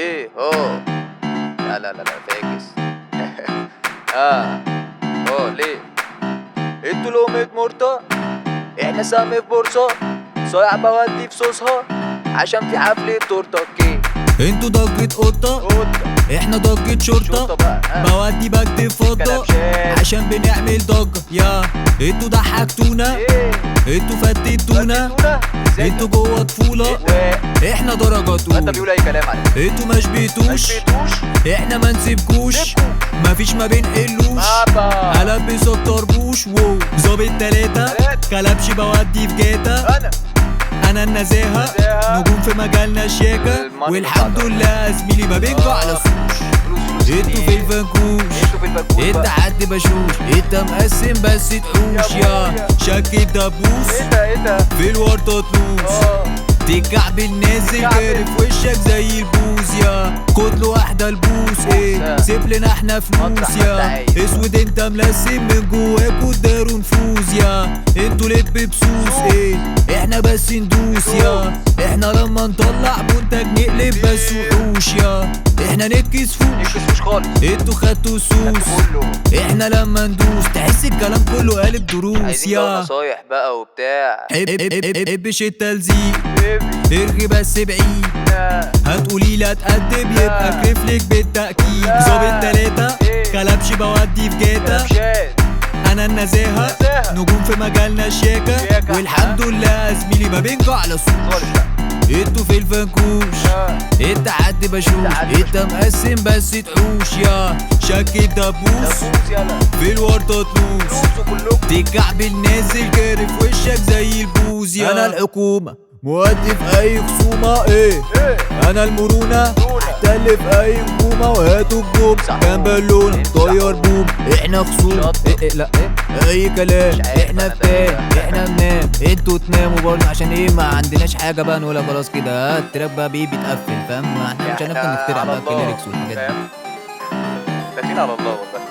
ايه لا لا لا لا فاكس. اه ليه انتوا لقمة مرطة، احنا سهم في بورصة، صايع بودي في صوصها عشان في حفلة تورتة كيك. انتوا ضجة قطة احنا ضجة شرطة بقى بودي بكتب فضة عشان بنعمل ضجة. يا انتوا ضحكتونا، انتوا فتتونا، انتوا جوه طفولة احنا درجات انت بيقول اي كلام عليك. انتوا ما شبيتوش احنا ما نسيبكوش، مفيش ما بنقلوش هلبسك طربوش. وو ظابط تلاتة كلبش بودي في جاتا، انا النزاهة نجوم في مجالنا الشياكة والحمد لله يا زميلي ما بنجع على صوش. انتوا في الفنكوش انت حد بشوش، انت مقسم بس تحوش. يا شك الدبوس في الورطة تلوس، تكعبل نازل جاري في وشك زي البوز. يا كتل واحدة البوس سيب لنا احنا فلوس. يا اسود انت ملسم من جواكوا اداروا نفوز. يا انتوا لب بسوس احنا بس ندوس. يا احنا لما نطلع منتج نقلب بس وحوش. يا احنا نكس فوش خالص، انتوا خدتوا سوس، احنا لما ندوس تحس الكلام كله قالب دروس. يا نصايح بقى وبتاع حبش التلزيق ارغي بس بعيد، هتقولي لا تقدم يبقى كرفلك بالتأكيد. ظابط تلاتة كلبش بودي في جاتا، انا النزاهة نجوم في مجالنا الشياكة والحمد لله يا زميلي ما بنجع على صوش. انتوا في الفنكوش انت حد بشوش، انت مقسم بس تحوش. يا شك الدبوس في الورطة تلوس، تكعبل نازل جاري في وشك زي البوز. يا انا الحكومة مودي في اي خصومة انا المرونة احتل في اي هجومة وهاتوا الجوب كان بالون طير بوم. احنا خصوم لا اي كلام احنا فتان احنا ننام انتوا تناموا برضه عشان ايه ما عندناش حاجة بقى نقولها خلاص كده. التراك بقى بيتقفل فاهم، احنا مش هنفضل نخترع بقى الكليركس والحاجات دي. داخلين على الله والله.